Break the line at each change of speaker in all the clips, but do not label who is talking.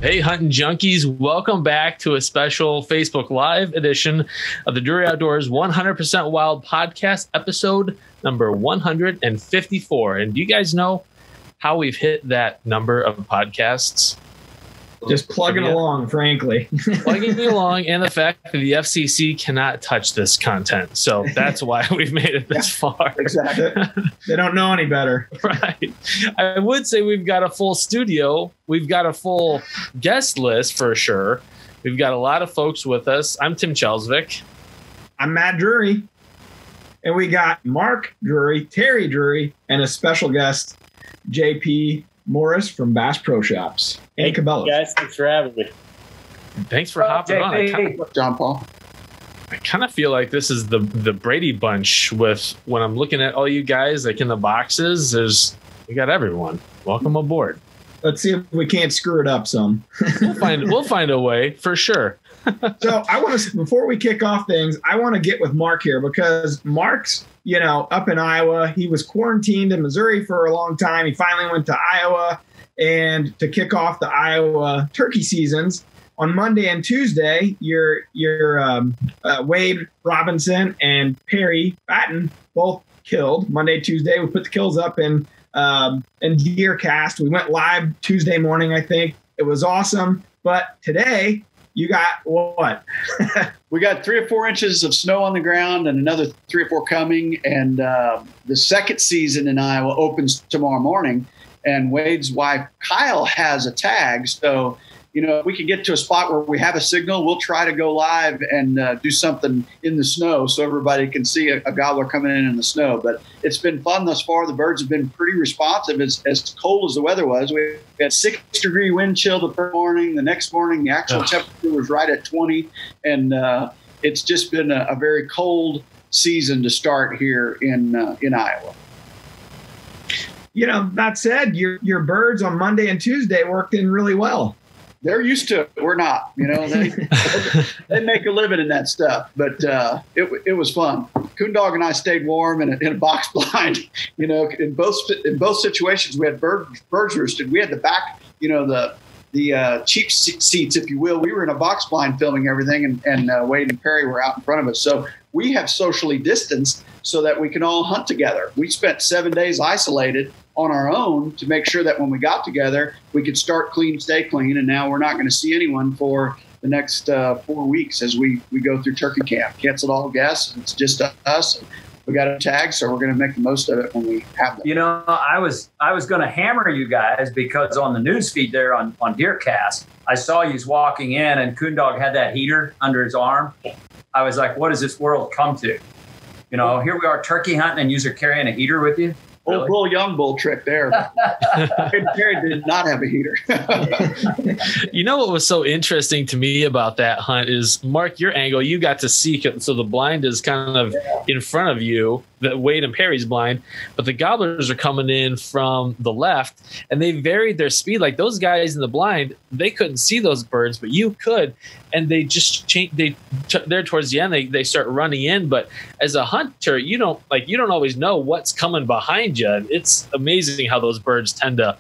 Hey, hunting junkies, welcome back to a special Facebook Live edition of the Drury Outdoors 100% Wild podcast, episode number 154. And do you guys know how we've hit that number of podcasts?
Just plugging along, frankly.
Plugging along, and the fact that the FCC cannot touch this content. So that's why we've made it this far.
Exactly. They don't know any better.
Right. I would say we've got a full studio. We've got a full guest list for sure. We've got a lot of folks with us. I'm Tim Chelsvik.
I'm Matt Drury. And we got Mark Drury, Terry Drury, and a special guest, JP Morris from Bass Pro Shops.
Hey, Cabela's. Guys, thanks for having me.
Thanks for hopping on.
John Paul.
I kind of feel like this is the Brady Bunch with when I'm looking at all you guys like in the boxes. We got everyone. Welcome aboard.
Let's see if we can't screw it up some.
We'll find a way for sure.
So I want to, before we kick off things, I want to get with Mark here because Mark's, up in Iowa. He was quarantined in Missouri for a long time. He finally went to Iowa, and to kick off the Iowa turkey seasons on Monday and Tuesday, your Wade Robinson and Perry Batten both killed. Monday, Tuesday, we put the kills up in DeerCast. We went live Tuesday morning, I think. It was awesome. But today, you got what?
We got 3 or 4 inches of snow on the ground and another 3 or 4 coming. And the second season in Iowa opens tomorrow morning. And Wade's wife, Kyle, has a tag. So, if we can get to a spot where we have a signal, we'll try to go live and do something in the snow so everybody can see a gobbler coming in the snow. But it's been fun thus far. The birds have been pretty responsive as cold as the weather was. We had 6-degree wind chill the first morning. The next morning, the actual temperature was right at 20. And it's just been a very cold season to start here in Iowa.
That said, your birds on Monday and Tuesday worked in really well.
They're used to it. We're not. They make a living in that stuff. But it was fun. Coondog and I stayed warm in a box blind. In both situations, we had birds roosted. We had the back, the cheap seats, if you will. We were in a box blind filming everything, and Wade and Perry were out in front of us. So we have socially distanced so that we can all hunt together. We spent 7 days isolated on our own to make sure that when we got together, we could start clean, stay clean. And now we're not going to see anyone for the next 4 weeks as we go through turkey camp. Canceled all guests. It's just us. We got a tag, so we're going to make the most of it when we have them.
I was going to hammer you guys because on the news feed there on DeerCast, I saw you walking in and Coondog had that heater under his arm. I was like, what does this world come to? Here we are turkey hunting and you're carrying a heater with you.
Really? Old bull, young bull trick there. Perry did not have a heater.
What was so interesting to me about that hunt is, Mark, your angle, you got to see it. So the blind is kind of in front of you, the Wade and Perry's blind, but the gobblers are coming in from the left, and they varied their speed. Like those guys in the blind, they couldn't see those birds, but you could. And they just changed. They're towards the end. They start running in. But as a hunter, you don't always know what's coming behind you. And it's amazing how those birds tend to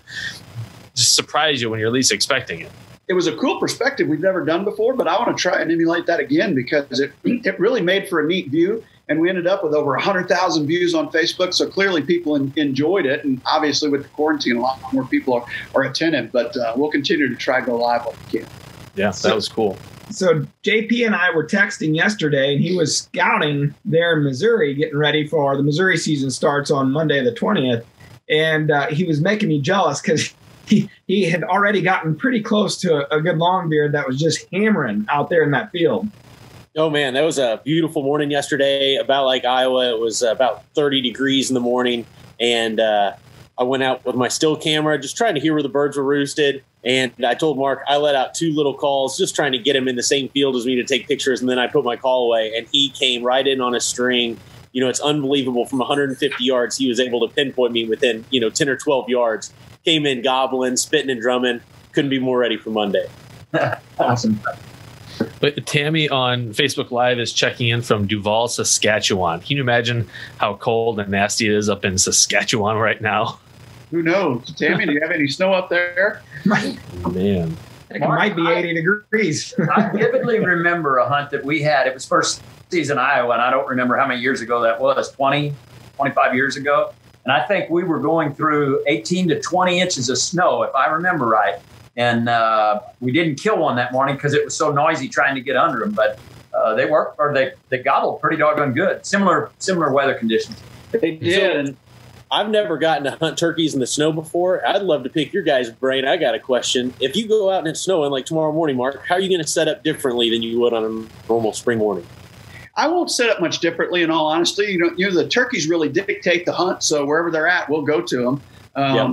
just surprise you when you're least expecting it.
It was a cool perspective we've never done before, but I want to try and emulate that again because it really made for a neat view. And we ended up with over 100,000 views on Facebook. So clearly people enjoyed it. And obviously with the quarantine, a lot more people are attentive. But we'll continue to try to go live when we can.
Yeah, that was cool.
So JP and I were texting yesterday, and he was scouting there in Missouri, getting ready for the Missouri season starts on Monday the 20th. And he was making me jealous because he had already gotten pretty close to a good longbeard that was just hammering out there in that field.
Oh, man, that was a beautiful morning yesterday. About like Iowa, it was about 30 degrees in the morning. And I went out with my still camera, just trying to hear where the birds were roosted. And I told Mark I let out 2 little calls, just trying to get him in the same field as me to take pictures. And then I put my call away, and he came right in on a string. It's unbelievable. From 150 yards, he was able to pinpoint me within, 10 or 12 yards. Came in gobbling, spitting and drumming. Couldn't be more ready for Monday.
Awesome.
But Tammy on Facebook Live is checking in from Duval, Saskatchewan. Can you imagine how cold and nasty it is up in Saskatchewan right now?
Who knows? Tammy, do you have any snow up there?
Man.
It
Mark,
might be 80 degrees.
I vividly remember a hunt that we had. It was first season Iowa, and I don't remember how many years ago that was, 20, 25 years ago. And I think we were going through 18 to 20 inches of snow, if I remember right. And we didn't kill one that morning because it was so noisy trying to get under them. But they worked, or they gobbled pretty doggone good. Similar weather conditions.
They did. And
I've never gotten to hunt turkeys in the snow before. I'd love to pick your guys' brain. I got a question. If you go out and it's snowing like tomorrow morning, Mark, how are you going to set up differently than you would on a normal spring morning?
I won't set up much differently, in all honesty. You know, the turkeys really dictate the hunt, so wherever they're at, we'll go to them.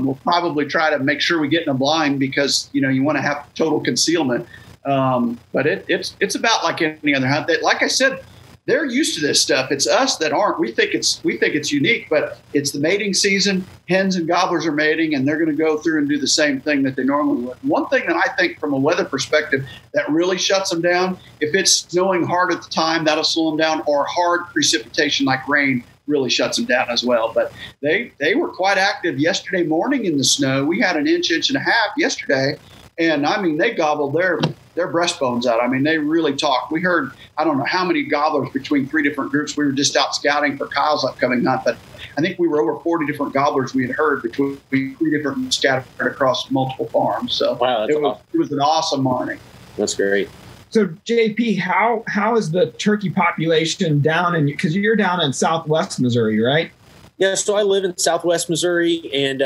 We'll probably try to make sure we get in a blind because, you know, you want to have total concealment. But it's about like any other hunt. Like I said, they're used to this stuff. It's us that aren't. We think it's unique, but it's the mating season. Hens and gobblers are mating, and they're going to go through and do the same thing that they normally would. One thing that I think from a weather perspective that really shuts them down, if it's snowing hard at the time, that'll slow them down, or hard precipitation like rain really shuts them down as well. But they were quite active yesterday morning in the snow. We had an inch and a half yesterday, and I mean, they gobbled their breastbones out. I mean, they really talked. We heard, I don't know how many gobblers between 3 different groups. We were just out scouting for Kyle's upcoming hunt, but I think we were over 40 different gobblers we had heard between 3 different scattered across multiple farms. So
wow,
it was an awesome morning.
That's great.
So JP, how is the turkey population down in, because you're down in Southwest Missouri, right?
Yeah, so I live in Southwest Missouri and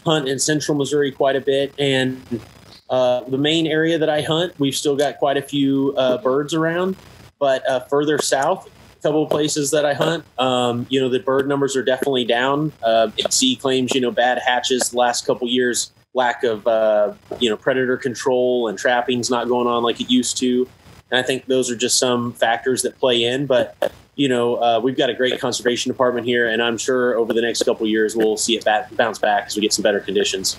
hunt in Central Missouri quite a bit. And the main area that I hunt, we've still got quite a few birds around. But further south, a couple of places that I hunt, the bird numbers are definitely down. NC claims, bad hatches the last couple years, lack of, predator control and trapping's not going on like it used to. And I think those are just some factors that play in. But, we've got a great conservation department here, and I'm sure over the next couple of years we'll see it bounce back as we get some better conditions.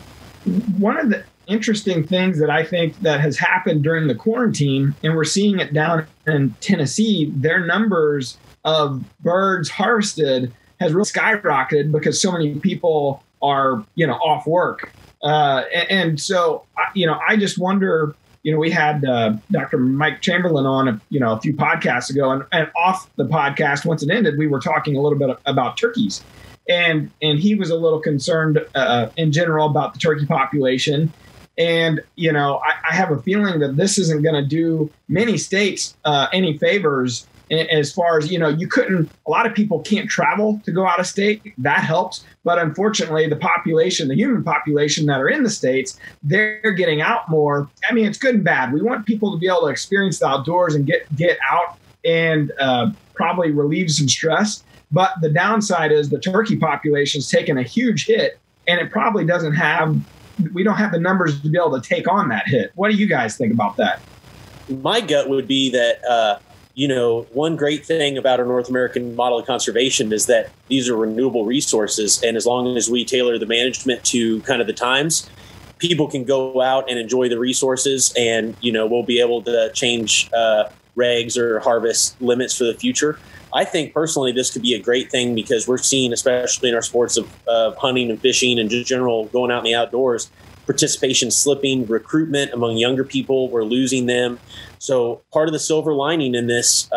One of the interesting things that I think that has happened during the quarantine, and we're seeing it down in Tennessee, their numbers of birds harvested has really skyrocketed because so many people are, off work. And so, I just wonder, we had Dr. Mike Chamberlain on, a few podcasts ago, and off the podcast, once it ended, we were talking a little bit about turkeys. And he was a little concerned in general about the turkey population. And, I have a feeling that this isn't going to do many states any favors as far as, a lot of people can't travel to go out of state. That helps. But unfortunately, the human population that are in the states, they're getting out more. I mean, it's good and bad. We want people to be able to experience the outdoors and get out and probably relieve some stress. But the downside is the turkey population is taking a huge hit, and it probably we don't have the numbers to be able to take on that hit. What do you guys think about that?
My gut would be that, one great thing about our North American model of conservation is that these are renewable resources. And as long as we tailor the management to kind of the times, people can go out and enjoy the resources, and, we'll be able to change regs or harvest limits for the future. I think personally this could be a great thing because we're seeing, especially in our sports of hunting and fishing and just general going out in the outdoors, participation slipping, recruitment among younger people, we're losing them. So part of the silver lining in this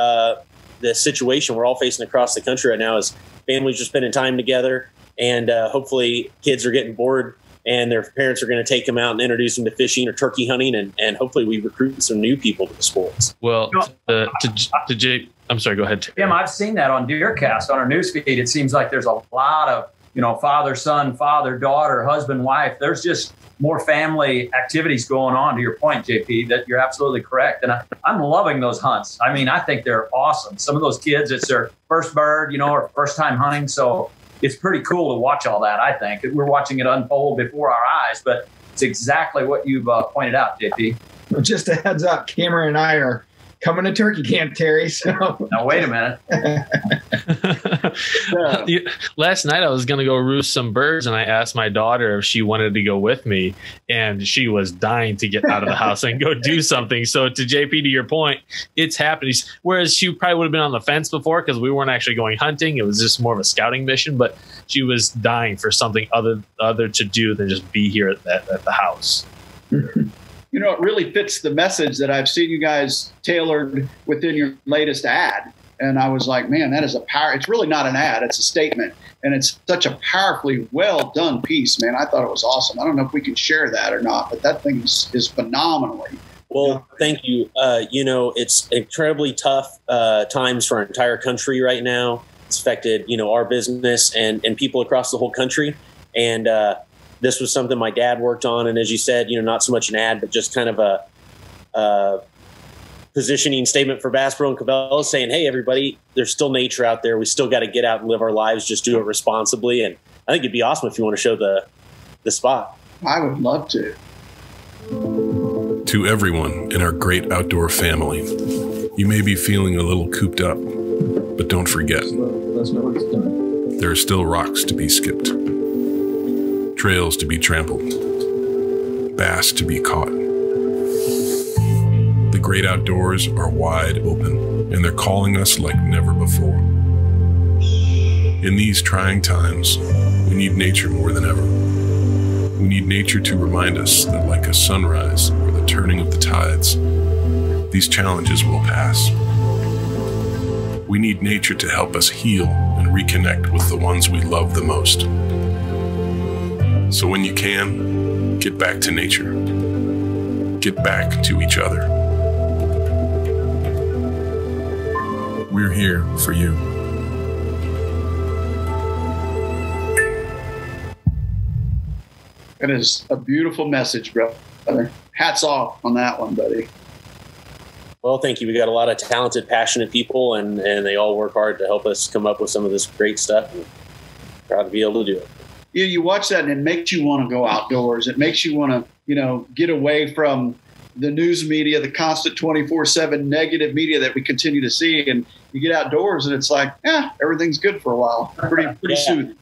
situation we're all facing across the country right now is families are spending time together, and hopefully kids are getting bored and their parents are going to take them out and introduce them to fishing or turkey hunting, and hopefully we recruit some new people to the sports.
Well, to Jake, I'm sorry, go ahead.
Tim, I've seen that on DeerCast on our newsfeed. It seems like there's a lot of, father, son, father, daughter, husband, wife. There's just more family activities going on, to your point, JP, that you're absolutely correct. And I'm loving those hunts. I mean, I think they're awesome. Some of those kids, it's their first bird, or first time hunting. So it's pretty cool to watch all that, I think. We're watching it unfold before our eyes, but it's exactly what you've pointed out, JP.
Well, just a heads up, Cameron and I are coming to turkey camp, Terry. So
now wait a minute.
Last night I was going to go roost some birds, and I asked my daughter if she wanted to go with me, and she was dying to get out of the house and go do something. So to JP, to your point, it's happening. Whereas she probably would have been on the fence before because we weren't actually going hunting. It was just more of a scouting mission, but she was dying for something other to do than just be here at the house.
you know, it really fits the message that I've seen you guys tailored within your latest ad. And I was like, man, that is a power. It's really not an ad. It's a statement. And it's such a powerfully well done piece, man. I thought it was awesome. I don't know if we can share that or not, but that thing is phenomenally.
Well, thank you. You know, it's incredibly tough times for our entire country right now. It's affected, you know, our business and people across the whole country. And this was something my dad worked on. And as you said, you know, not so much an ad, but just kind of a positioning statement for Bass Pro and Cabela's saying, hey, everybody, there's still nature out there. We still got to get out and live our lives. Just do it responsibly. And I think it'd be awesome if you want to show the spot.
I would love to.
To everyone in our great outdoor family, you may be feeling a little cooped up, but don't forget, there are still rocks to be skipped, trails to be trampled, bass to be caught. The great outdoors are wide open, and they're calling us like never before. In these trying times, we need nature more than ever. We need nature to remind us that, like a sunrise or the turning of the tides, these challenges will pass. We need nature to help us heal and reconnect with the ones we love the most. So when you can, get back to nature. Get back to each other. We're here for you.
That is a beautiful message, brother. Hats off on that one, buddy.
Well, thank you. We got a lot of talented, passionate people, and they all work hard to help us come up with some of this great stuff. And proud to be able to do it.
You watch that, and it makes you want to go outdoors. It makes you want to, you know, get away from the news media, the constant 24/7 negative media that we continue to see, and you get outdoors, and it's like, everything's good for a while. Pretty soothing.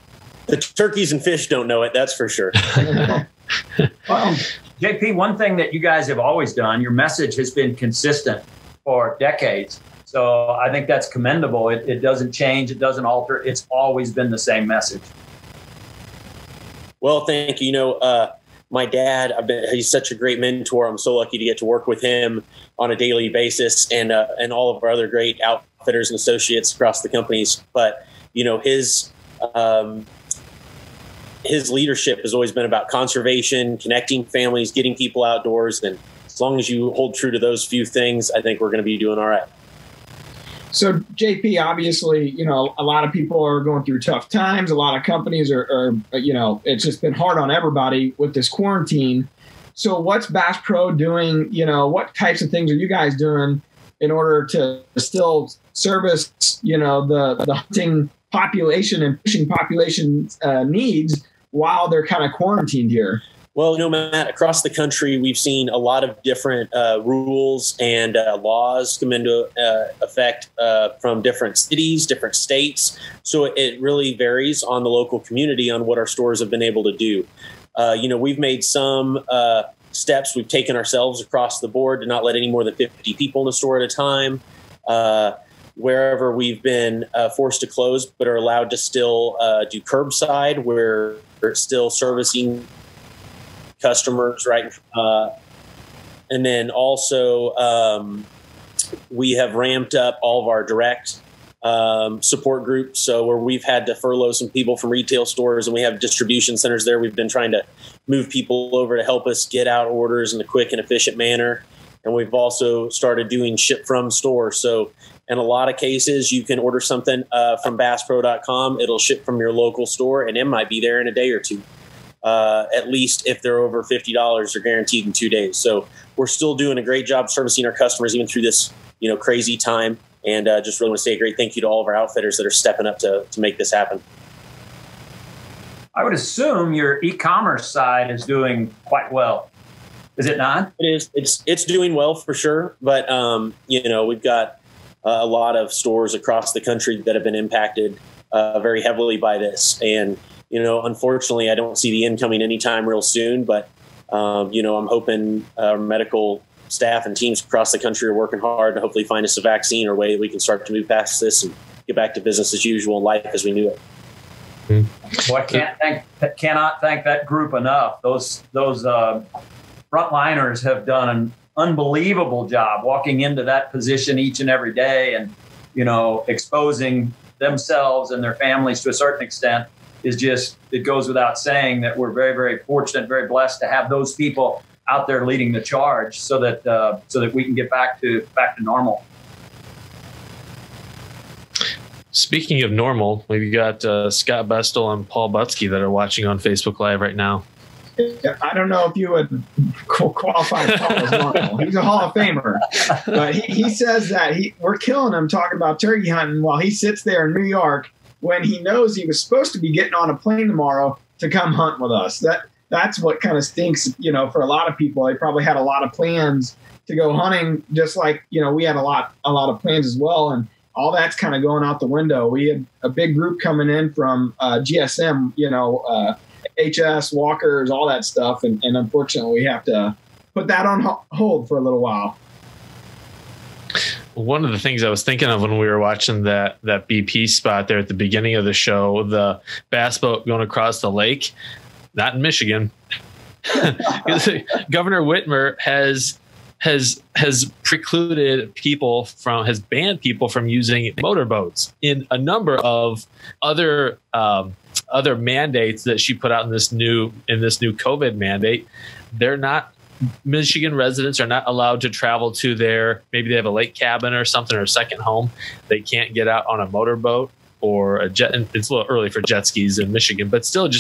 The turkeys and fish don't know it, that's for sure.
Well, JP, one thing that you guys have always done, your message has been consistent for decades. So I think that's commendable. It doesn't change. It doesn't alter. It's always been the same message.
Well, thank you. You know, my dad, he's such a great mentor. I'm so lucky to get to work with him on a daily basis, and all of our other great outfitters and associates across the companies. But, you know, his leadership has always been about conservation, connecting families, getting people outdoors. And as long as you hold true to those few things, I think we're going to be doing all right.
So, JP, obviously, you know, a lot of people are going through tough times. A lot of companies are, you know, it's just been hard on everybody with this quarantine. So what's Bass Pro doing? You know, what types of things are you guys doing in order to still service, you know, the hunting population and fishing population needs while they're kind of quarantined here?
Well, you know, Matt, across the country, we've seen a lot of different rules and laws come into effect from different cities, different states. So it really varies on the local community on what our stores have been able to do. You know, we've made some steps. We've taken ourselves across the board to not let any more than 50 people in the store at a time. Wherever we've been forced to close but are allowed to still do curbside, we're still servicing customers, right? And then also we have ramped up all of our direct support groups. So where we've had to furlough some people from retail stores and we have distribution centers there, we've been trying to move people over to help us get out orders in a quick and efficient manner. And we've also started doing ship from store. So in a lot of cases, you can order something from BassPro.com. It'll ship from your local store, and it might be there in a day or two. At least if they're over $50, they're guaranteed in 2 days. So we're still doing a great job servicing our customers even through this, you know, crazy time. And just really want to say a great thank you to all of our outfitters that are stepping up to make this happen.
I would assume your e-commerce side is doing quite well. Is it not?
It is. It's doing well for sure. But, you know, we've got a lot of stores across the country that have been impacted very heavily by this. And, you know, unfortunately, I don't see the end coming anytime real soon. But, you know, I'm hoping our medical staff and teams across the country are working hard to hopefully find us a vaccine or way that we can start to move past this and get back to business as usual, life as we knew it.
Well, I cannot thank that group enough. Those frontliners have done an unbelievable job walking into that position each and every day, and exposing themselves and their families to a certain extent is just, it goes without saying that we're very, very fortunate, very blessed to have those people out there leading the charge so that we can get back to normal.
Speaking of normal, we've got Scott Bestel and Paul Butsky that are watching on Facebook Live right now.
I don't know if you would qualify Paul as normal. He's a Hall of Famer, but he says that we're killing him talking about turkey hunting while he sits there in New York when he knows he was supposed to be getting on a plane tomorrow to come hunt with us. That's what kind of stinks, for a lot of people. They probably had a lot of plans to go hunting, just like we had a lot of plans as well, and all that's kind of going out the window. We had a big group coming in from GSM, HS, walkers, all that stuff. And unfortunately, we have to put that on hold for a little while.
One of the things I was thinking of when we were watching that BP spot there at the beginning of the show, the bass boat going across the lake, not in Michigan. Governor Whitmer has precluded people has banned people from using motorboats in a number of other mandates that she put out in this new COVID mandate. Michigan residents are not allowed to travel to maybe they have a lake cabin or something, or a second home. They can't get out on a motorboat or a jet. And it's a little early for jet skis in Michigan, but still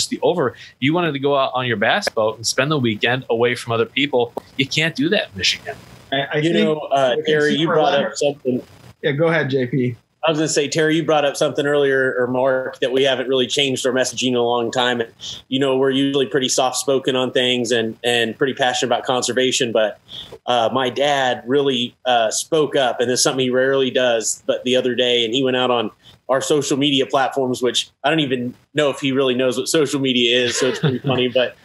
you wanted to go out on your bass boat and spend the weekend away from other people. You can't do that in Michigan.
Terry, you brought up something.
Yeah, go ahead, JP.
I was going to say, Terry, you brought up something earlier, or Mark, that we haven't really changed our messaging in a long time. And, we're usually pretty soft-spoken on things and pretty passionate about conservation. But my dad really spoke up, and it's something he rarely does. But the other day, and he went out on our social media platforms, which I don't even know if he really knows what social media is. So it's pretty funny. But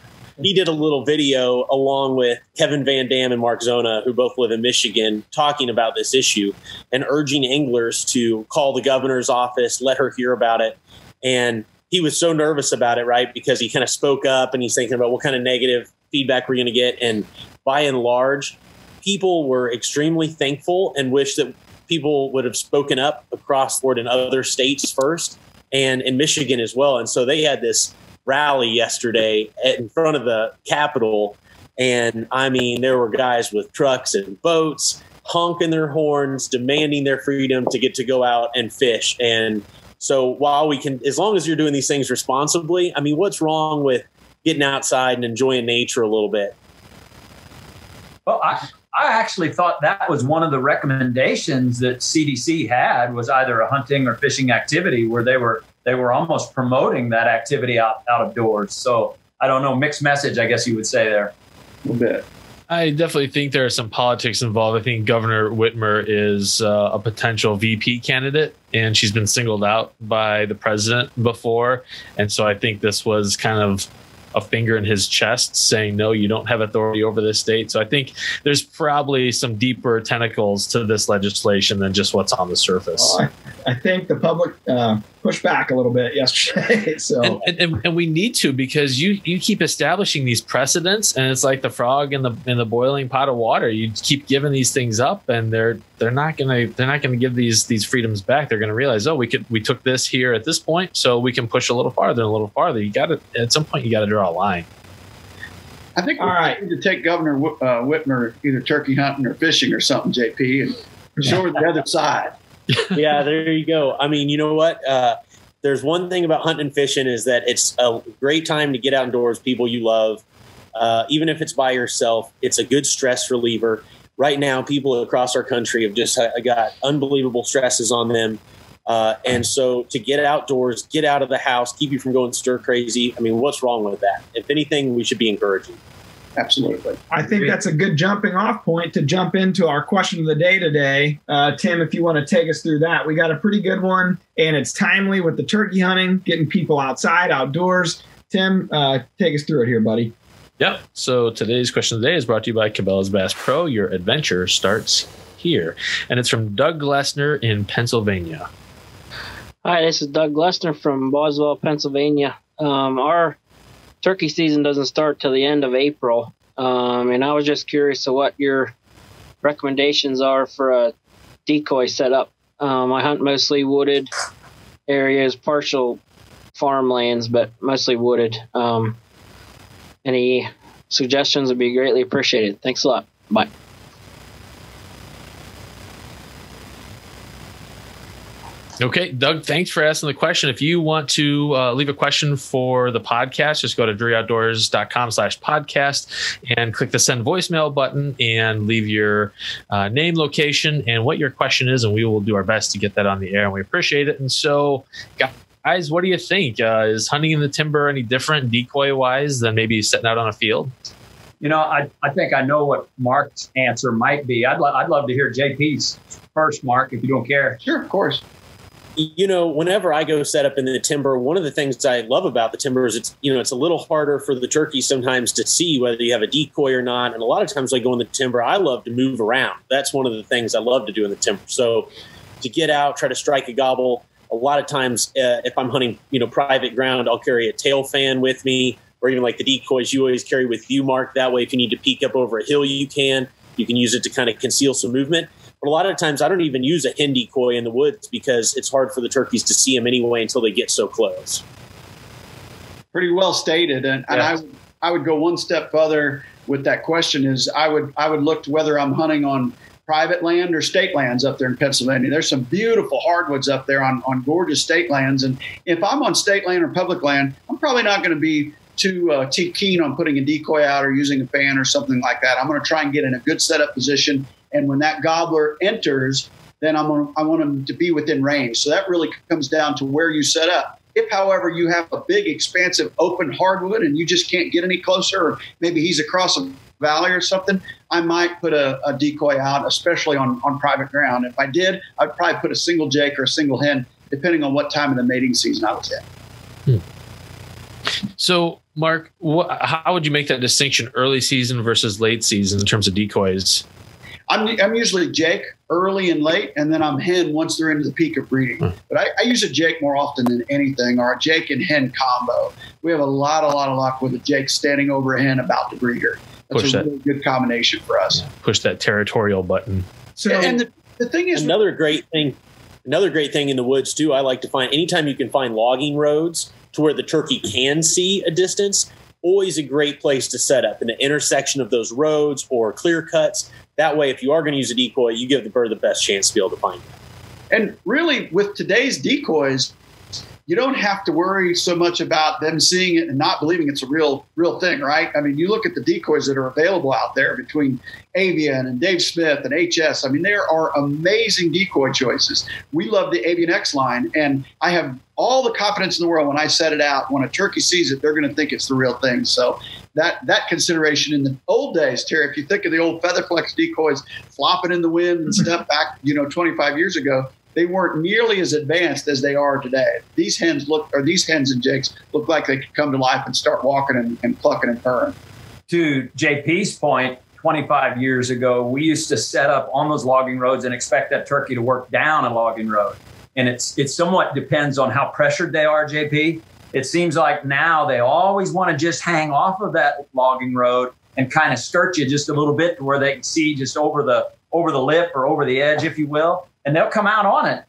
he did a little video along with Kevin Van Dam and Mark Zona, who both live in Michigan, talking about this issue and urging anglers to call the governor's office, let her hear about it. And he was so nervous about it, right? Because he kind of spoke up and he's thinking about what kind of negative feedback we're going to get. And by and large, people were extremely thankful and wish that people would have spoken up across the board in other states first and in Michigan as well. And so they had this rally yesterday in front of the Capitol. And I mean, there were guys with trucks and boats honking their horns, demanding their freedom to get to go out and fish. And so while as long as you're doing these things responsibly, I mean, what's wrong with getting outside and enjoying nature a little bit?
Well, I actually thought that was one of the recommendations that CDC had, was either a hunting or fishing activity where they were almost promoting that activity out of doors. So I don't know, mixed message, I guess you would say there.
A little bit.
I definitely think there are some politics involved. I think Governor Whitmer is a potential VP candidate, and she's been singled out by the president before. And so I think this was kind of a finger in his chest saying, no, you don't have authority over this state. So I think there's probably some deeper tentacles to this legislation than just what's on the surface.
Well, I think the public pushed back a little bit yesterday. So
and we need to, because you keep establishing these precedents, and it's like the frog in the boiling pot of water. You keep giving these things up, and they're not gonna give these freedoms back. They're gonna realize, we took this here at this point, so we can push a little farther and a little farther. At some point you got to draw a line.
I think we need to take Governor Whitmer either turkey hunting or fishing or something, JP, and show her the other side.
Yeah, there you go. I mean, you know what? There's one thing about hunting and fishing is that it's a great time to get outdoors, people you love. Even if it's by yourself, it's a good stress reliever. Right now, people across our country have just got unbelievable stresses on them. And so to get outdoors, get out of the house, keep you from going stir crazy. I mean, what's wrong with that? If anything, we should be encouraging.
Absolutely.
I think that's a good jumping off point to jump into our question of the day today. Tim, if you want to take us through that, we got a pretty good one, and it's timely with the turkey hunting, getting people outside, outdoors. Tim, take us through it here, buddy.
Yep. So today's question of the day is brought to you by Cabela's Bass Pro. Your adventure starts here. And it's from Doug Glessner in Pennsylvania.
Hi, this is Doug Glessner from Boswell, Pennsylvania. Our turkey season doesn't start till the end of April, And I was just curious of what your recommendations are for a decoy setup. I hunt mostly wooded areas, partial farmlands, but mostly wooded. Any suggestions would be greatly appreciated. Thanks a lot. Bye.
Okay, Doug, thanks for asking the question. If you want to leave a question for the podcast, just go to DruryOutdoors.com/podcast and click the send voicemail button and leave your name, location, and what your question is, and we will do our best to get that on the air, and we appreciate it. And so, guys, what do you think? Is hunting in the timber any different decoy-wise than maybe setting out on a field?
You know, I think I know what Mark's answer might be. I'd love to hear JP's first, Mark, if you don't care.
Sure, of course.
You know, whenever I go set up in the timber, one of the things I love about the timber is it's a little harder for the turkey sometimes to see whether you have a decoy or not. And a lot of times I go in the timber, I love to move around. That's one of the things I love to do in the timber. So to get out, try to strike a gobble. A lot of times if I'm hunting, private ground, I'll carry a tail fan with me, or even like the decoys you always carry with you, Mark. That way, if you need to peek up over a hill, you can use it to kind of conceal some movement. But a lot of times I don't even use a hen decoy in the woods because it's hard for the turkeys to see them anyway until they get so close.
Pretty well stated. And I would go one step further with that question is I would look to whether I'm hunting on private land or state lands up there in Pennsylvania. There's some beautiful hardwoods up there on gorgeous state lands. And if I'm on state land or public land, I'm probably not going to be too keen on putting a decoy out or using a fan or something like that. I'm going to try and get in a good setup position. And when that gobbler enters, then I want him to be within range. So that really comes down to where you set up. If, however, you have a big, expansive, open hardwood and you just can't get any closer, or maybe he's across a valley or something, I might put a decoy out, especially on private ground. If I did, I'd probably put a single jake or a single hen, depending on what time of the mating season I was in.
So, Mark, how would you make that distinction, early season versus late season, in terms of decoys?
I'm usually jake early and late, and then I'm hen once they're into the peak of breeding. But I use a jake more often than anything, or a jake and hen combo. We have a lot of luck with a jake standing over a hen about to breed her. That's a really good combination for us.
Yeah, push that territorial button.
So, and the thing is,
another great thing in the woods too, I like to find anytime you can find logging roads to where the turkey can see a distance, always a great place to set up in the intersection of those roads or clear cuts. That way, if you are going to use a decoy, you give the bird the best chance to be able to find it.
And really, with today's decoys, you don't have to worry so much about them seeing it and not believing it's a real thing, right? I mean, you look at the decoys that are available out there between Avian and Dave Smith and HS. I mean, there are amazing decoy choices. We love the Avian X line, and I have all the confidence in the world when I set it out. When a turkey sees it, they're going to think it's the real thing. So that consideration in the old days, Terry, if you think of the old Featherflex decoys flopping in the wind and stuff back, 25 years ago, they weren't nearly as advanced as they are today. These hens and jakes look like they could come to life and start walking and clucking and purring.
To JP's point, 25 years ago, we used to set up on those logging roads and expect that turkey to work down a logging road. And it somewhat depends on how pressured they are, JP. It seems like now they always want to just hang off of that logging road and kind of skirt you just a little bit to where they can see just over the lip or over the edge, if you will. And they'll come out on it,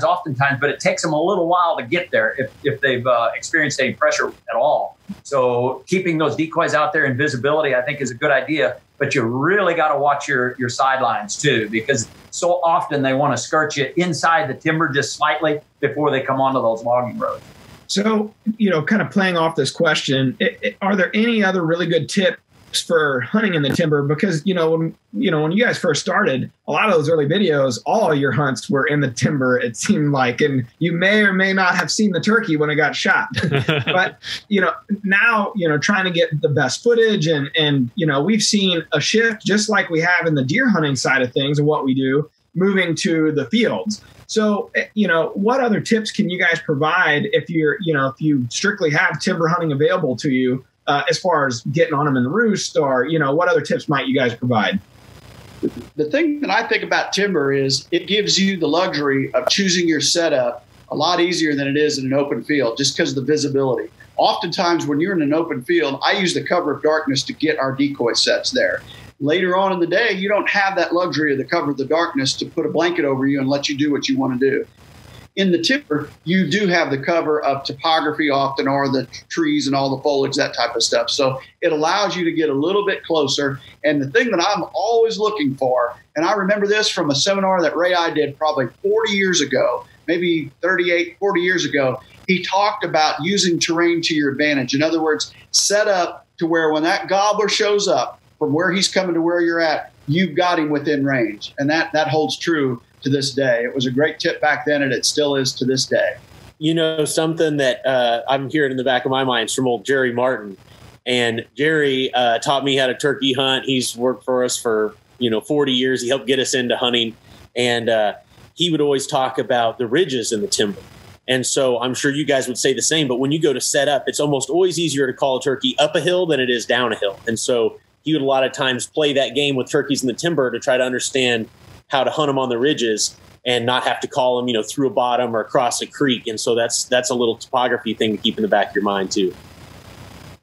oftentimes, but it takes them a little while to get there if they've experienced any pressure at all. So keeping those decoys out there in visibility, I think, is a good idea. But you really got to watch your sidelines, too, because so often they want to skirt you inside the timber just slightly before they come onto those logging roads.
So, kind of playing off this question, are there any other really good tips for hunting in the timber? Because when you guys first started, a lot of those early videos, all your hunts were in the timber, it seemed like, and you may or may not have seen the turkey when it got shot. But now trying to get the best footage, and we've seen a shift, just like we have in the deer hunting side of things and what we do, moving to the fields. So what other tips can you guys provide if if you strictly have timber hunting available to you, as far as getting on them in the roost, or, what other tips might you guys provide?
The thing that I think about timber is it gives you the luxury of choosing your setup a lot easier than it is in an open field, just because of the visibility. oftentimes when you're in an open field, I use the cover of darkness to get our decoy sets there. Later on in the day, you don't have that luxury of the cover of the darkness to put a blanket over you and let you do what you want to do. In the timber, you do have the cover of topography often, or the trees and all the foliage, that type of stuff. So it allows you to get a little bit closer. And the thing that I'm always looking for, and I remember this from a seminar that Ray I did probably 40 years ago, maybe 38, 40 years ago, he talked about using terrain to your advantage. In other words, set up to where when that gobbler shows up from where he's coming to where you're at, you've got him within range. And that holds true to this day. It was a great tip back then, and it still is to this day.
You know, something that I'm hearing in the back of my mind is from old Jerry Martin. And Jerry taught me how to turkey hunt. He's worked for us for, 40 years. He helped get us into hunting. And he would always talk about the ridges in the timber. And so I'm sure you guys would say the same. But when you go to set up, it's almost always easier to call a turkey up a hill than it is down a hill. And so he would a lot of times play that game with turkeys in the timber to try to understand how to hunt them on the ridges and not have to call them, through a bottom or across a creek. And so that's a little topography thing to keep in the back of your mind too.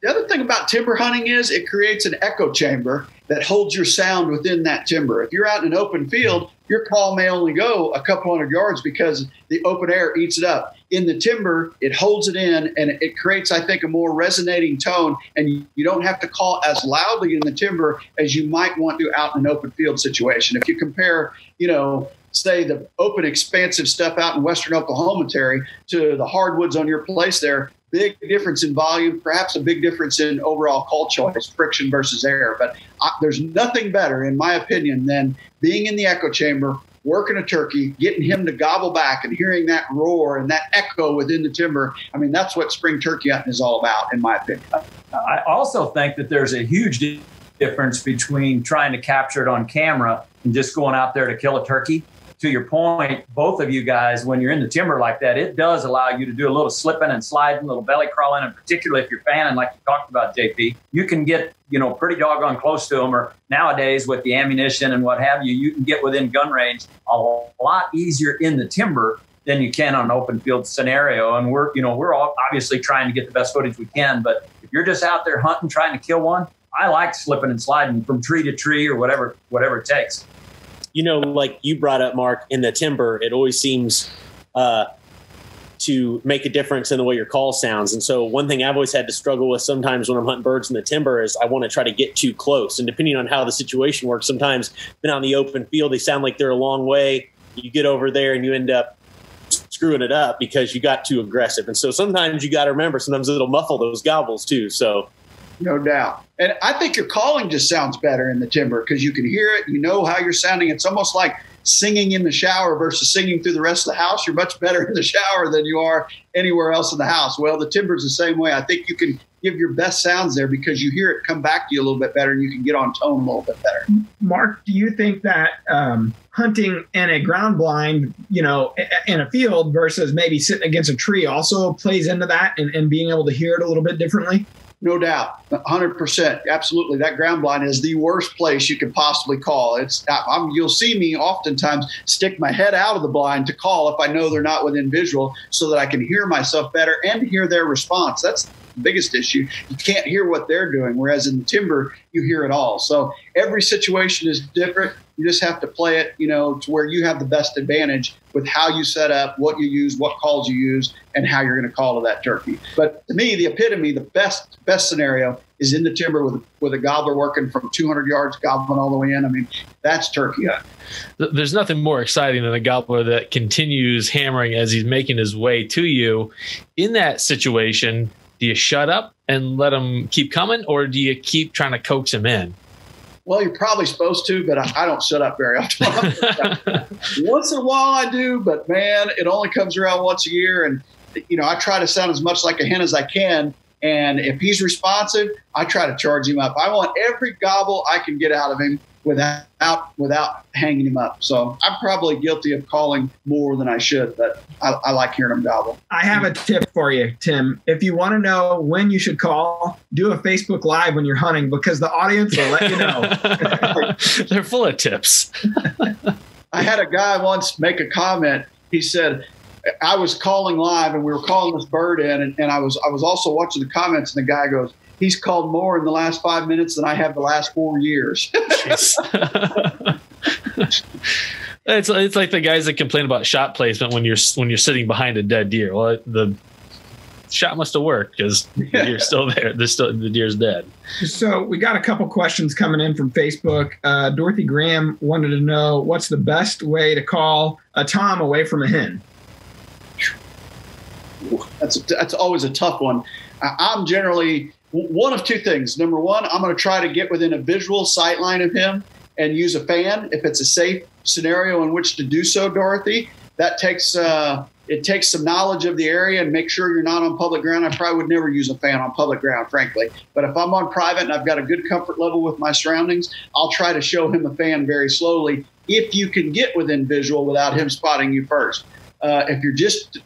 The other thing about timber hunting is it creates an echo chamber that holds your sound within that timber. If you're out in an open field, your call may only go a couple hundred yards because the open air eats it up. In the timber, it holds it in, and it creates, I think, a more resonating tone, and you don't have to call as loudly in the timber as you might want to out in an open field situation. If you compare, say the open, expansive stuff out in western Oklahoma, Terry, to the hardwoods on your place there, big difference in volume, perhaps a big difference in overall call choice, friction versus air. But there's nothing better, in my opinion, than being in the echo chamber, working a turkey, getting him to gobble back and hearing that roar and that echo within the timber. I mean, that's what spring turkey hunting is all about, in my opinion.
I also think that there's a huge difference between trying to capture it on camera and just going out there to kill a turkey. To your point, both of you guys, when you're in the timber like that, it does allow you to do a little slipping and sliding, a little belly crawling, and particularly if you're fanning, like you talked about, JP, you can get, pretty doggone close to them. Or nowadays with the ammunition and what have you, you can get within gun range a lot easier in the timber than you can on an open field scenario. And we're all obviously trying to get the best footage we can. But if you're just out there hunting, trying to kill one, I like slipping and sliding from tree to tree or whatever it takes.
Like you brought up, Mark, in the timber, it always seems to make a difference in the way your call sounds. And so one thing I've always had to struggle with sometimes when I'm hunting birds in the timber is I want to try to get too close. And depending on how the situation works, sometimes been out in the open field, they sound like they're a long way. You get over there and you end up screwing it up because you got too aggressive. And so sometimes you got to remember, sometimes it'll muffle those gobbles too. So
no doubt. And I think your calling just sounds better in the timber because you can hear it. You know how you're sounding. It's almost like singing in the shower versus singing through the rest of the house. You're much better in the shower than you are anywhere else in the house. Well, the timber's the same way. I think you can give your best sounds there because you hear it come back to you a little bit better and you can get on tone a little bit better.
Mark, do you think that hunting in a ground blind, in a field versus maybe sitting against a tree also plays into that and being able to hear it a little bit differently?
No doubt, 100%. Absolutely. That ground blind is the worst place you could possibly call. You'll see me oftentimes stick my head out of the blind to call if I know they're not within visual so that I can hear myself better and hear their response. That's the biggest issue. You can't hear what they're doing, whereas in the timber, you hear it all. So every situation is different. You just have to play it, to where you have the best advantage with how you set up, what you use, what calls you use, and how you're going to call to that turkey. But to me, the epitome, the best scenario is in the timber with a gobbler working from 200 yards, gobbling all the way in. I mean, that's turkey hunt.
There's nothing more exciting than a gobbler that continues hammering as he's making his way to you. In that situation, do you shut up and let him keep coming, or do you keep trying to coax him in?
Well, you're probably supposed to, but I don't shut up very often. Once in a while I do, but man, it only comes around once a year. And, I try to sound as much like a hen as I can. And if he's responsive, I try to charge him up. I want every gobble I can get out of him without hanging him up. So I'm probably guilty of calling more than I should, but I like hearing him gobble.
I have a tip for you, Tim. If you want to know when you should call, do a Facebook Live when you're hunting because the audience will let you know.
They're full of tips.
I had a guy once make a comment. He said, I was calling live, and we were calling this bird in, and I was also watching the comments, and the guy goes, "He's called more in the last 5 minutes than I have the last 4 years."
It's like the guys that complain about shot placement when you're sitting behind a dead deer. Well, the shot must have worked because the deer's still there. The deer's dead.
So we got a couple questions coming in from Facebook. Dorothy Graham wanted to know what's the best way to call a tom away from a hen.
That's always a tough one. I'm generally one of two things. Number one, I'm going to try to get within a visual sight line of him and use a fan if it's a safe scenario in which to do so, Dorothy. That takes it takes some knowledge of the area and make sure you're not on public ground. I probably would never use a fan on public ground, frankly. But if I'm on private and I've got a good comfort level with my surroundings, I'll try to show him a fan very slowly if you can get within visual without him spotting you first. If you're just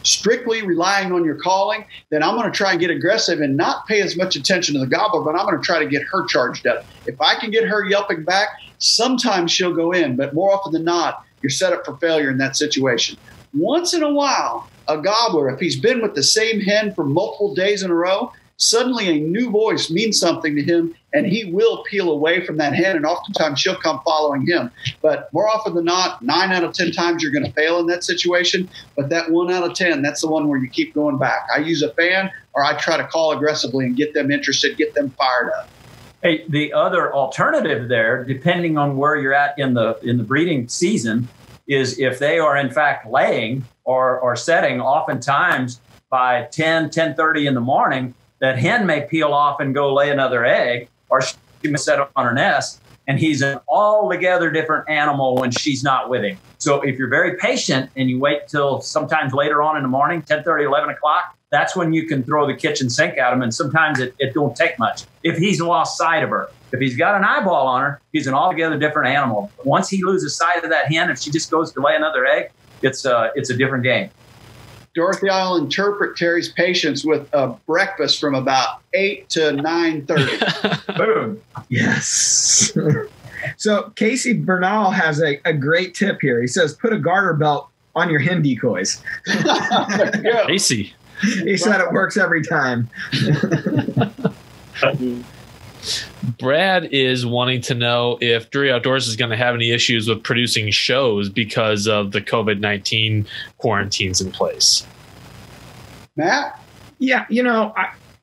strictly relying on your calling, then I'm going to try and get aggressive and not pay as much attention to the gobbler, but I'm going to try to get her charged up. If I can get her yelping back, sometimes she'll go in, but more often than not, you're set up for failure in that situation. Once in a while, a gobbler, if he's been with the same hen for multiple days in a row, suddenly a new voice means something to him, and he will peel away from that hen, and oftentimes she'll come following him. But more often than not, 9 out of 10 times you're going to fail in that situation. But that 1 out of 10, that's the one where you keep going back. I use a fan, or I try to call aggressively and get them interested, get them fired up.
Hey, the other alternative there, depending on where you're at in the breeding season, is if they are in fact laying or setting, oftentimes by 10:30 in the morning, that hen may peel off and go lay another egg, or she may set up on her nest, and he's an altogether different animal when she's not with him. So if you're very patient and you wait till sometimes later on in the morning, 10:30, 11 o'clock, that's when you can throw the kitchen sink at him, and sometimes it don't take much. If he's lost sight of her, if he's got an eyeball on her, he's an altogether different animal. Once he loses sight of that hen, if she just goes to lay another egg, it's a different game.
Dorothy, I'll interpret Terry's patience with a breakfast from about 8 to 9:30.
Boom.
Yes. So Casey Bernal has a great tip here. He says, put a garter belt on your hen decoys.
Yeah.
Casey.
He said it works every time.
Brad is wanting to know if Drury Outdoors is going to have any issues with producing shows because of the COVID-19 quarantines in place.
Matt?
Yeah,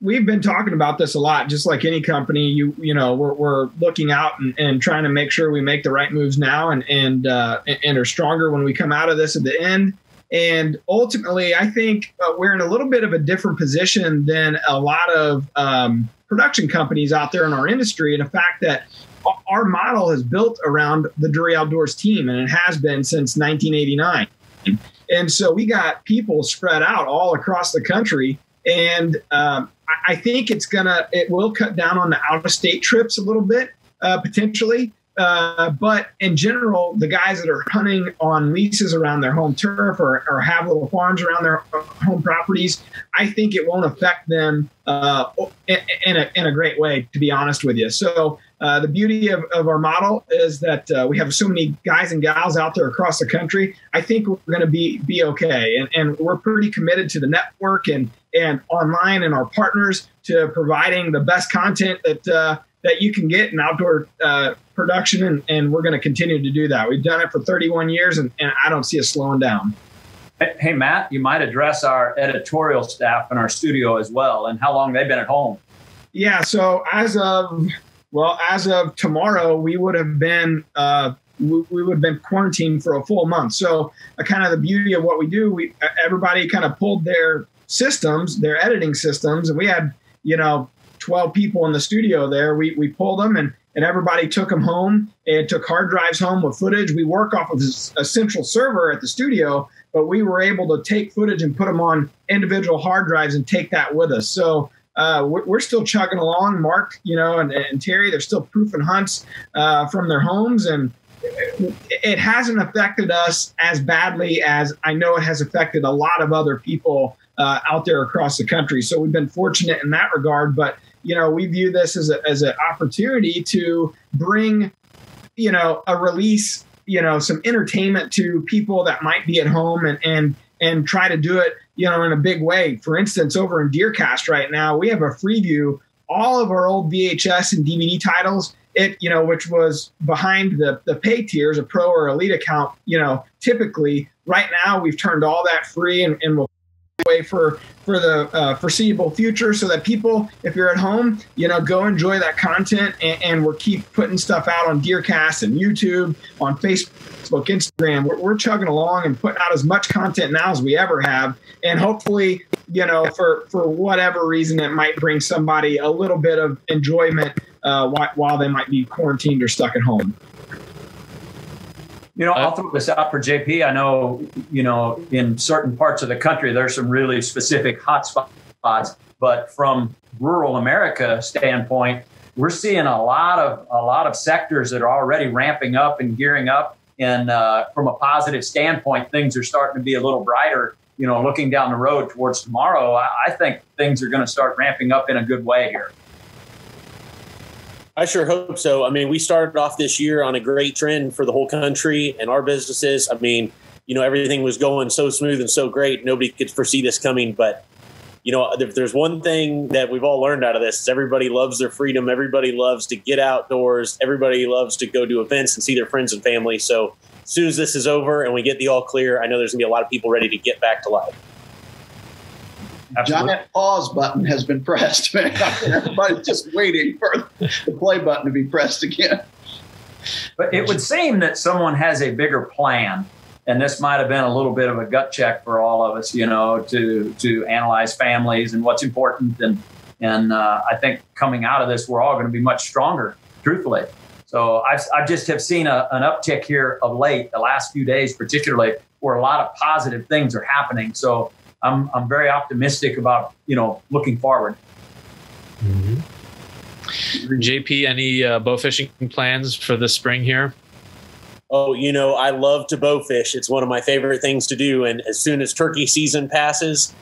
we've been talking about this a lot. Just like any company, we're looking out and trying to make sure we make the right moves now and are stronger when we come out of this at the end. And ultimately, I think we're in a little bit of a different position than a lot of production companies out there in our industry, and the fact that our model is built around the Drury Outdoors team, and it has been since 1989. And so we got people spread out all across the country, and I think it will cut down on the out-of-state trips a little bit, potentially. But in general, the guys that are hunting on leases around their home turf or have little farms around their home properties, I think it won't affect them in a great way, to be honest with you. So the beauty of our model is that we have so many guys and gals out there across the country. I think we're going to be okay. And we're pretty committed to the network and online and our partners to providing the best content that you can get in outdoor production, and we're going to continue to do that. We've done it for 31 years, and I don't see us slowing down.
Hey, Matt, you might address our editorial staff in our studio as well, and how long they've been at home.
Yeah, so as of tomorrow, we would have been quarantined for a full month. So kind of the beauty of what we do, everybody kind of pulled their systems, their editing systems, and we had 12 people in the studio there. We pulled them and everybody took them home and took hard drives home with footage. We work off of a central server at the studio, but we were able to take footage and put them on individual hard drives and take that with us. So we're still chugging along. Mark, and Terry, they're still proofing hunts from their homes, and it hasn't affected us as badly as I know it has affected a lot of other people out there across the country. So we've been fortunate in that regard, but we view this as an opportunity to bring, a release, some entertainment to people that might be at home and try to do it, in a big way. For instance, over in DeerCast right now, we have a Freeview, all of our old VHS and DVD titles, which was behind the pay tiers, a pro or elite account, typically. Right now, we've turned all that free and we'll way for the foreseeable future, so that people, if you're at home, go enjoy that content, and we'll keep putting stuff out on DeerCast and YouTube, on Facebook, Instagram. We're chugging along and putting out as much content now as we ever have, and hopefully, for whatever reason, it might bring somebody a little bit of enjoyment while they might be quarantined or stuck at home.
I'll throw this out for JP. I know, in certain parts of the country, there's some really specific hot spots, but from rural America standpoint, we're seeing a lot of sectors that are already ramping up and gearing up. And from a positive standpoint, things are starting to be a little brighter, looking down the road towards tomorrow. I think things are going to start ramping up in a good way here.
I sure hope so. I mean, we started off this year on a great trend for the whole country and our businesses. I mean, everything was going so smooth and so great. Nobody could foresee this coming. But, if there's one thing that we've all learned out of this, is everybody loves their freedom. Everybody loves to get outdoors. Everybody loves to go to events and see their friends and family. So as soon as this is over and we get the all clear, I know there's going to be a lot of people ready to get back to life.
Absolutely. Giant pause button has been pressed, man. Everybody's just waiting for the play button to be pressed again.
But it would seem that someone has a bigger plan, and this might have been a little bit of a gut check for all of us, to analyze families and what's important. And I think coming out of this, we're all going to be much stronger, truthfully. So I just have seen an uptick here of late, the last few days particularly, where a lot of positive things are happening. So I'm very optimistic about, looking forward.
Mm-hmm. JP, any bow fishing plans for this spring here?
Oh, I love to bow fish. It's one of my favorite things to do. And as soon as turkey season passes,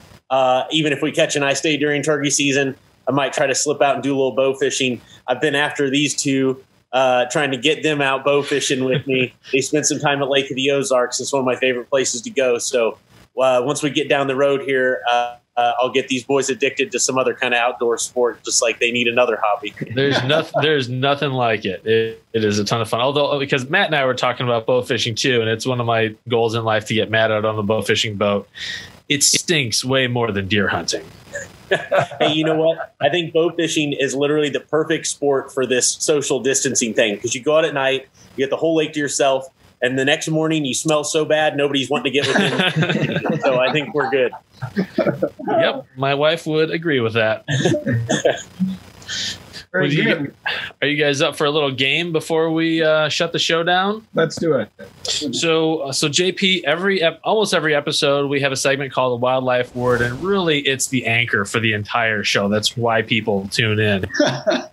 even if we catch a nice day during turkey season, I might try to slip out and do a little bow fishing. I've been after these two, trying to get them out bow fishing with me. They spent some time at Lake of the Ozarks. It's one of my favorite places to go. So once we get down the road here, I'll get these boys addicted to some other kind of outdoor sport, just like they need another hobby.
There's nothing like it. It is a ton of fun. Although, because Matt and I were talking about bow fishing too, and it's one of my goals in life to get Matt out on the bow fishing boat. It stinks way more than deer hunting.
Hey, you know what? I think bow fishing is literally the perfect sport for this social distancing thing, because you go out at night, you get the whole lake to yourself, and the next morning you smell so bad nobody's wanting to get within. So I think we're good.
Yep, my wife would agree with that. Are you guys up for a little game before we shut the show down?
Let's do it.
So JP, almost every episode we have a segment called the Wildlife Word, and really it's the anchor for the entire show. That's why people tune in.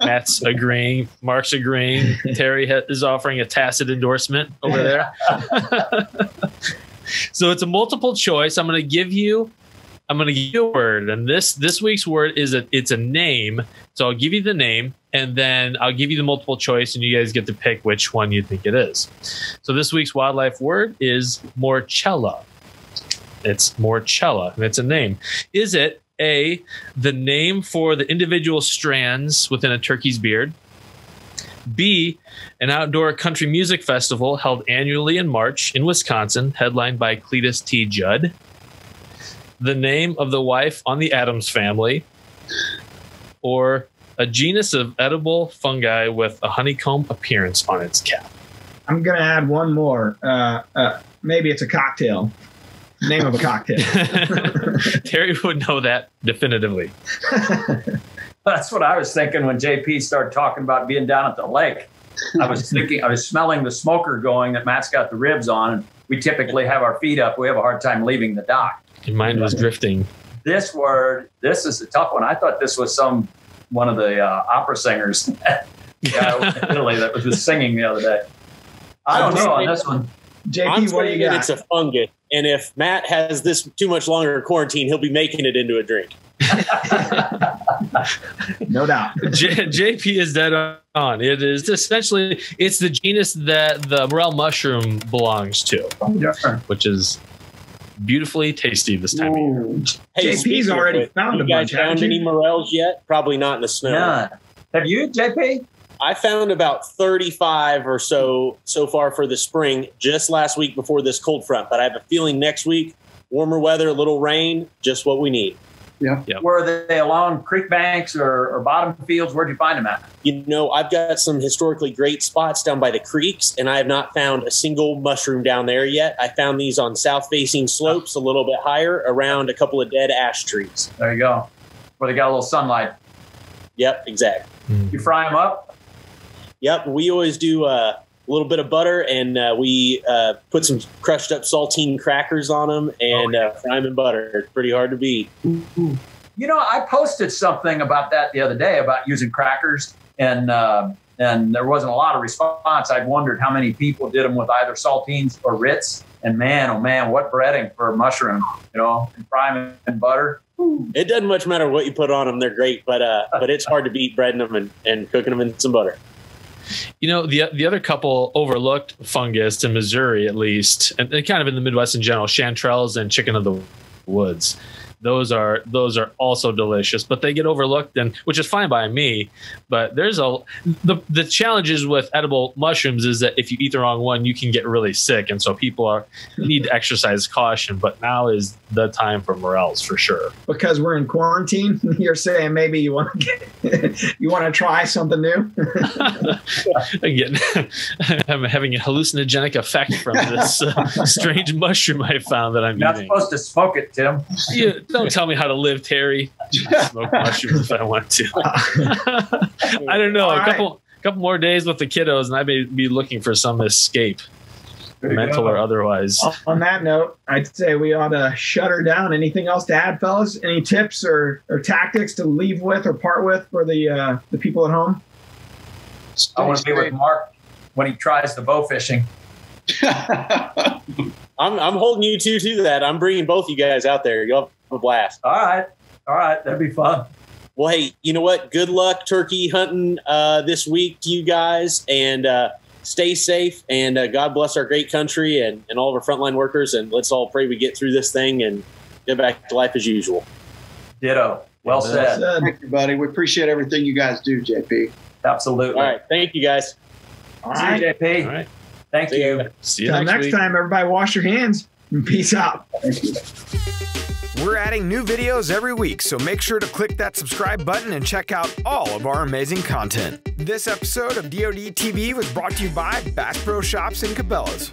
Matt's agreeing, Mark's agreeing, Terry is offering a tacit endorsement over there. So it's a multiple choice. I'm going to give you a word, and this week's word it's a name. So I'll give you the name, and then I'll give you the multiple choice, and you guys get to pick which one you think it is. So this week's wildlife word is morchella. It's morchella, and it's a name. Is it A, the name for the individual strands within a turkey's beard? B, an outdoor country music festival held annually in March in Wisconsin, headlined by Cletus T. Judd? The name of the wife on the Addams Family? Or a genus of edible fungi with a honeycomb appearance on its cap?
I'm going to add one more. Maybe it's a cocktail. Name of a cocktail.
Terry would know that definitively.
That's what I was thinking when JP started talking about being down at the lake. I was smelling the smoker going that Matt's got the ribs on, and we typically have our feet up. We have a hard time leaving the dock.
Your mind was drifting.
This word, this is a tough one. I thought this was one of the opera singers in Italy that was just singing the other day. I don't know on this one.
JP, what do you got?
It's a fungus, and if Matt has this too much longer quarantine, he'll be making it into a drink.
No doubt.
JP is dead on. It is essentially, it's the genus that the morel mushroom belongs to, which is beautifully tasty this time of year.
Hey,
JP's already found a bunch.
You guys found any morels yet? Probably not in the snow.
None. Have you, JP?
I found about 35 or so far for the spring, just last week before this cold front. But I have a feeling next week, warmer weather, a little rain, just what we need.
Yeah.
Yep.
Were they along creek banks or bottom fields? Where'd you find them at?
You know, I've got some historically great spots down by the creeks, and I have not found a single mushroom down there yet. I found these on south-facing slopes a little bit higher around a couple of dead ash trees.
There you go. Where they got a little sunlight.
Yep, exactly.
You fry them up?
Yep, we always do a little bit of butter, and we put some crushed up saltine crackers on them and fry them in butter. It's pretty hard to beat.
You know, I posted something about that the other day about using crackers, and there wasn't a lot of response. I'd wondered how many people did them with either saltines or Ritz. And man, oh man, what breading for a mushroom, you know, and fry them in butter.
It doesn't much matter what you put on them. They're great, but it's hard to beat breading them and cooking them in some butter.
You know, the other couple overlooked fungus in Missouri, at least, and kind of in the Midwest in general, chanterelles and chicken of the woods. Those are also delicious, but they get overlooked, and which is fine by me. But there's the challenges with edible mushrooms is that if you eat the wrong one, you can get really sick, and so people need to exercise caution. But now is the time for morels for sure.
Because we're in quarantine, you're saying maybe you want to try something new.
Again, I'm having a hallucinogenic effect from this strange mushroom I found that I'm
You're not
eating.
supposed to smoke it, Tim.
Yeah, don't tell me how to live, Terry. I'll smoke mushrooms if I want to. I don't know.
All
A couple more days with the kiddos, and I may be looking for some escape, mental or otherwise.
On that note, I'd say we ought to shut her down. Anything else to add, fellas? Any tips or tactics to leave with or part with for the people at home?
I want to be with Mark when he tries the bow fishing.
I'm holding you two to that. I'm bringing both you guys out there. You'll have a blast.
All right. That'd be fun.
Well, hey, you know what? Good luck turkey hunting this week to you guys, and stay safe, and God bless our great country and all of our frontline workers, and let's all pray we get through this thing and get back to life as usual.
Ditto. Well said.
Thank you, buddy. We appreciate everything you guys do, JP.
Absolutely.
All right. Thank you, guys.
All
See
right.
you, JP.
All right.
Thank you.
See you
Till
next
next
week.
time, everybody, wash your hands and peace out.
We're adding new videos every week, so make sure to click that subscribe button and check out all of our amazing content. This episode of DoD TV was brought to you by Bass Pro Shops and Cabela's.